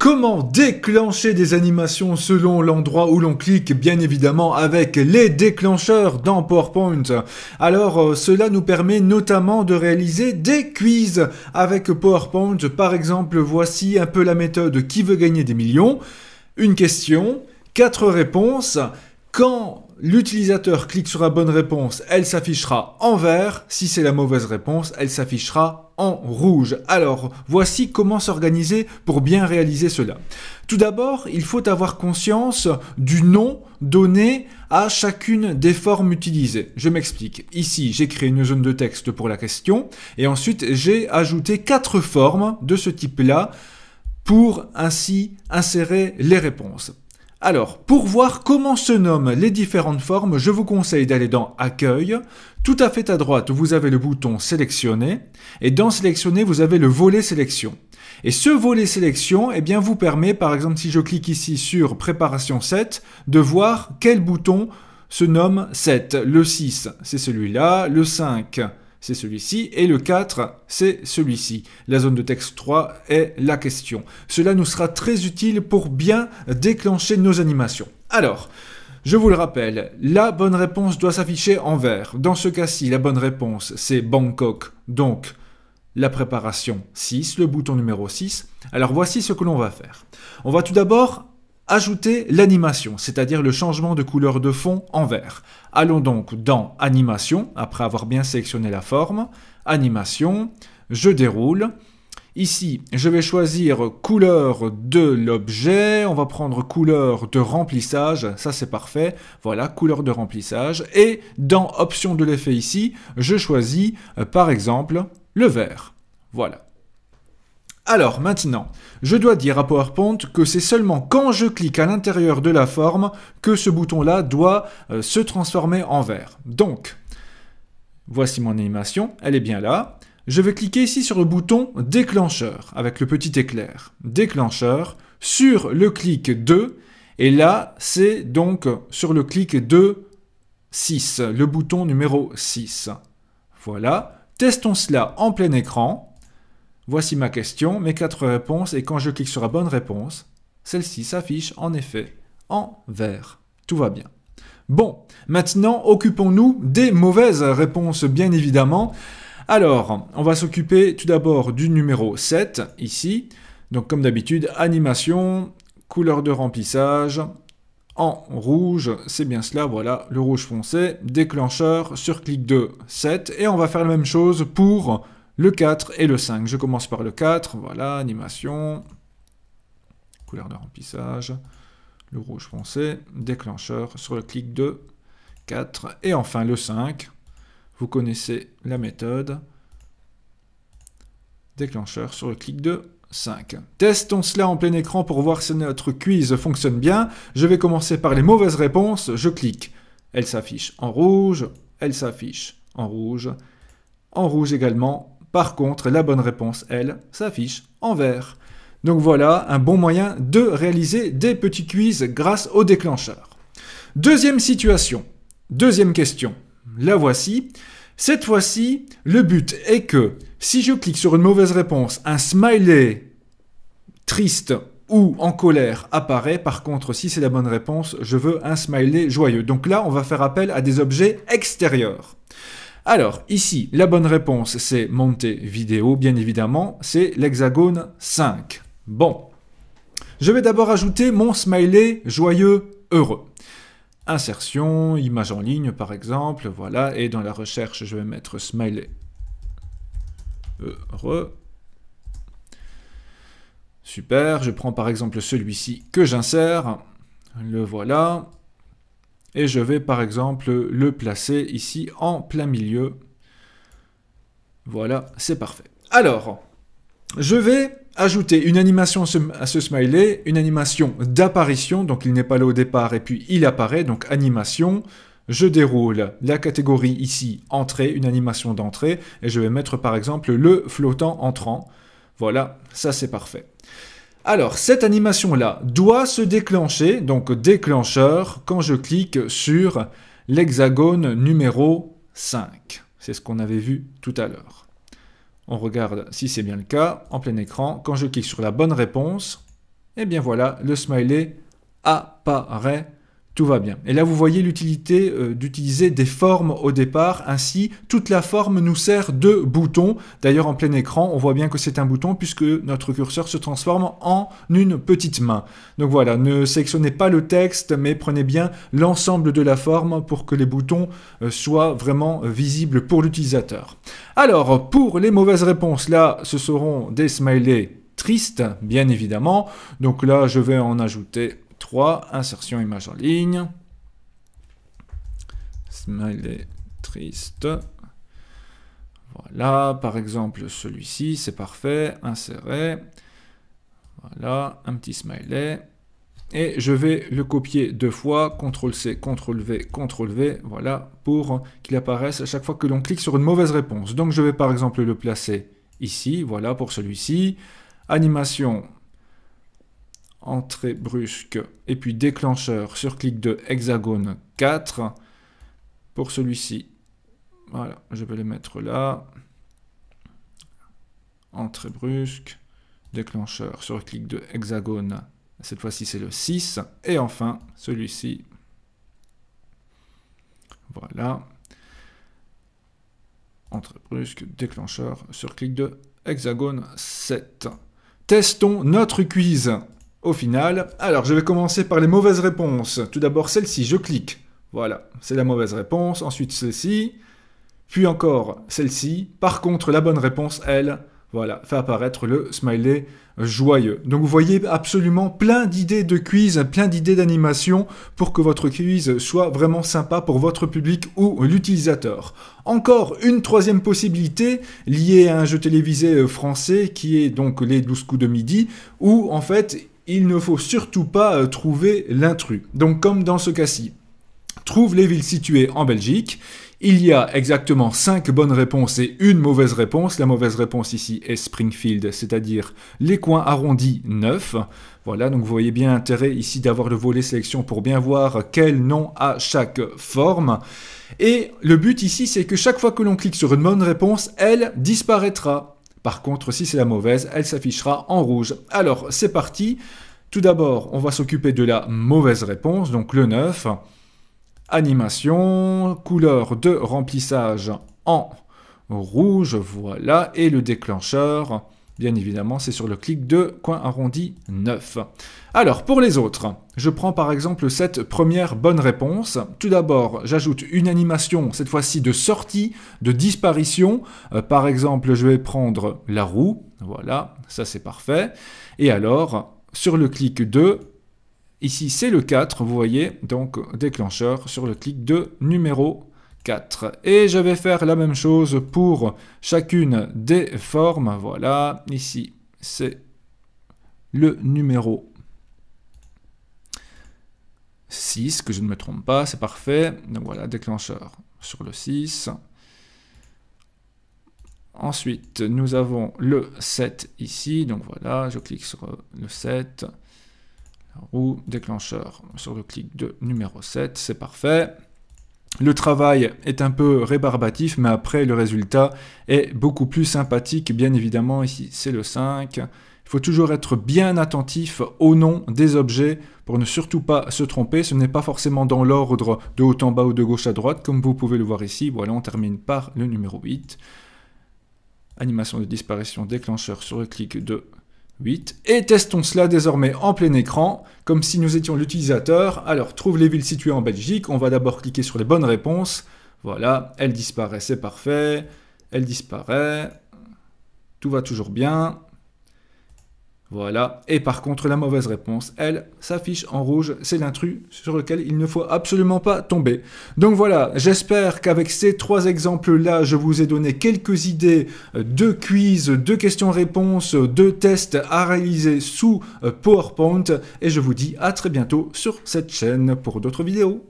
Comment déclencher des animations selon l'endroit où l'on clique, bien évidemment avec les déclencheurs dans PowerPoint. Alors cela nous permet notamment de réaliser des quiz avec PowerPoint. Par exemple, voici un peu la méthode qui veut gagner des millions. Une question, 4 réponses. Quand l'utilisateur clique sur la bonne réponse, elle s'affichera en vert. Si c'est la mauvaise réponse, elle s'affichera en rouge. Alors, voici comment s'organiser pour bien réaliser cela. Tout d'abord, il faut avoir conscience du nom donné à chacune des formes utilisées. Je m'explique. Ici, j'ai créé une zone de texte pour la question et ensuite, j'ai ajouté 4 formes de ce type-là pour ainsi insérer les réponses. Alors, pour voir comment se nomment les différentes formes, je vous conseille d'aller dans Accueil. Tout à fait à droite, vous avez le bouton Sélectionner. Et dans Sélectionner, vous avez le volet Sélection. Et ce volet Sélection, eh bien, vous permet, par exemple, si je clique ici sur Préparation 7, de voir quel bouton se nomme 7. Le 6, c'est celui-là. Le 5, c'est celui-ci, et le 4, c'est celui-ci. La zone de texte 3 est la question. Cela nous sera très utile pour bien déclencher nos animations. Alors, je vous le rappelle, la bonne réponse doit s'afficher en vert. Dans ce cas-ci, la bonne réponse, c'est Bangkok, donc la préparation 6, le bouton numéro 6. Alors voici ce que l'on va faire. On va tout d'abord ajouter l'animation, c'est-à-dire le changement de couleur de fond en vert. Allons donc dans Animation, après avoir bien sélectionné la forme. Animation, je déroule. Ici, je vais choisir couleur de l'objet. On va prendre couleur de remplissage, ça c'est parfait. Voilà, couleur de remplissage. Et dans Options de l'effet ici, je choisis par exemple le vert. Voilà. Alors maintenant, je dois dire à PowerPoint que c'est seulement quand je clique à l'intérieur de la forme que ce bouton-là doit se transformer en vert. Donc, voici mon animation, elle est bien là. Je vais cliquer ici sur le bouton déclencheur avec le petit éclair. Déclencheur sur le clic 2 et là c'est donc sur le clic de 6, le bouton numéro 6. Voilà, testons cela en plein écran. Voici ma question, mes 4 réponses, et quand je clique sur la bonne réponse, celle-ci s'affiche en effet en vert. Tout va bien. Bon, maintenant, occupons-nous des mauvaises réponses, bien évidemment. Alors, on va s'occuper tout d'abord du numéro 7, ici. Donc, comme d'habitude, animation, couleur de remplissage, en rouge, c'est bien cela, voilà, le rouge foncé, déclencheur, sur clic de 7, et on va faire la même chose pour le 4 et le 5. Je commence par le 4, voilà, animation, couleur de remplissage, le rouge foncé, déclencheur sur le clic de 4, et enfin le 5, vous connaissez la méthode, déclencheur sur le clic de 5. Testons cela en plein écran pour voir si notre quiz fonctionne bien. Je vais commencer par les mauvaises réponses, je clique, elle s'affiche en rouge, elle s'affiche en rouge également. Par contre, la bonne réponse, elle, s'affiche en vert. Donc voilà, un bon moyen de réaliser des petits quiz grâce au déclencheur. Deuxième situation, deuxième question. La voici. Cette fois-ci, le but est que si je clique sur une mauvaise réponse, un smiley triste ou en colère apparaît. Par contre, si c'est la bonne réponse, je veux un smiley joyeux. Donc là, on va faire appel à des objets extérieurs. Alors, ici, la bonne réponse, c'est monter vidéo, bien évidemment, c'est l'hexagone 5. Bon, je vais d'abord ajouter mon smiley joyeux heureux. Insertion, image en ligne, par exemple, voilà, et dans la recherche, je vais mettre smiley heureux. Super, je prends par exemple celui-ci que j'insère, le voilà. Et je vais par exemple le placer ici en plein milieu. Voilà, c'est parfait. Alors, je vais ajouter une animation à ce smiley, une animation d'apparition, donc il n'est pas là au départ et puis il apparaît, donc animation. Je déroule la catégorie ici, entrée, une animation d'entrée, et je vais mettre par exemple le flottant entrant. Voilà, ça c'est parfait. Alors, cette animation-là doit se déclencher, donc déclencheur, quand je clique sur l'hexagone numéro 5. C'est ce qu'on avait vu tout à l'heure. On regarde si c'est bien le cas, en plein écran. Quand je clique sur la bonne réponse, Et bien voilà, le smiley apparaît. Tout va bien. Et là, vous voyez l'utilité d'utiliser des formes au départ. Ainsi, toute la forme nous sert de bouton. D'ailleurs, en plein écran, on voit bien que c'est un bouton puisque notre curseur se transforme en une petite main. Donc voilà, ne sélectionnez pas le texte, mais prenez bien l'ensemble de la forme pour que les boutons soient vraiment visibles pour l'utilisateur. Alors, pour les mauvaises réponses, là, ce seront des smileys tristes, bien évidemment. Donc là, je vais en ajouter 3, insertion image en ligne, smiley triste, voilà, par exemple celui-ci, c'est parfait, insérer, voilà, un petit smiley, et je vais le copier 2 fois, CTRL-C, CTRL-V, CTRL-V, voilà, pour qu'il apparaisse à chaque fois que l'on clique sur une mauvaise réponse. Donc je vais par exemple le placer ici, voilà, pour celui-ci, animation, entrée brusque, et puis déclencheur sur clic de hexagone 4. Pour celui-ci, voilà, je vais le mettre là. Entrée brusque, déclencheur sur clic de hexagone, cette fois-ci c'est le 6. Et enfin, celui-ci, voilà. Entrée brusque, déclencheur sur clic de hexagone 7. Testons notre quiz. Au final, alors je vais commencer par les mauvaises réponses. Tout d'abord celle-ci, je clique. Voilà, c'est la mauvaise réponse. Ensuite celle-ci, puis encore celle-ci. Par contre, la bonne réponse, elle, voilà, fait apparaître le smiley joyeux. Donc vous voyez absolument plein d'idées de quiz, plein d'idées d'animation pour que votre quiz soit vraiment sympa pour votre public ou l'utilisateur. Encore une troisième possibilité liée à un jeu télévisé français qui est donc les 12 coups de midi, où en fait il ne faut surtout pas trouver l'intrus. Donc comme dans ce cas-ci, trouve les villes situées en Belgique. Il y a exactement 5 bonnes réponses et une mauvaise réponse. La mauvaise réponse ici est Springfield, c'est-à-dire les coins arrondis 9. Voilà, donc vous voyez bien l'intérêt ici d'avoir le volet sélection pour bien voir quel nom a chaque forme. Et le but ici, c'est que chaque fois que l'on clique sur une bonne réponse, elle disparaîtra. Par contre, si c'est la mauvaise, elle s'affichera en rouge. Alors, c'est parti. Tout d'abord, on va s'occuper de la mauvaise réponse, donc le 9. Animation, couleur de remplissage en rouge, voilà. Et le déclencheur, bien évidemment, c'est sur le clic de coin arrondi 9. Alors, pour les autres, je prends par exemple cette première bonne réponse. Tout d'abord, j'ajoute une animation, cette fois-ci de sortie, de disparition. Par exemple, je vais prendre la roue. Voilà, ça c'est parfait. Et alors, sur le clic 2, ici c'est le 4, vous voyez, donc déclencheur sur le clic de numéro 4. Et je vais faire la même chose pour chacune des formes. Voilà, ici c'est le numéro 6, que je ne me trompe pas, c'est parfait. Donc voilà, déclencheur sur le 6. Ensuite, nous avons le 7 ici. Donc voilà, je clique sur le 7. La roue, déclencheur sur le clic de numéro 7, c'est parfait. Le travail est un peu rébarbatif, mais après, le résultat est beaucoup plus sympathique. Bien évidemment, ici, c'est le 5. Il faut toujours être bien attentif au nom des objets pour ne surtout pas se tromper. Ce n'est pas forcément dans l'ordre de haut en bas ou de gauche à droite, comme vous pouvez le voir ici. Voilà, on termine par le numéro 8. Animation de disparition, déclencheur sur le clic de 8. Et testons cela désormais en plein écran, comme si nous étions l'utilisateur. Alors, trouve les villes situées en Belgique. On va d'abord cliquer sur les bonnes réponses. Voilà, elle disparaît, c'est parfait. Elle disparaît. Tout va toujours bien. Voilà, et par contre la mauvaise réponse, elle, s'affiche en rouge, c'est l'intrus sur lequel il ne faut absolument pas tomber. Donc voilà, j'espère qu'avec ces 3 exemples-là, je vous ai donné quelques idées de quiz, de questions-réponses, de tests à réaliser sous PowerPoint, et je vous dis à très bientôt sur cette chaîne pour d'autres vidéos.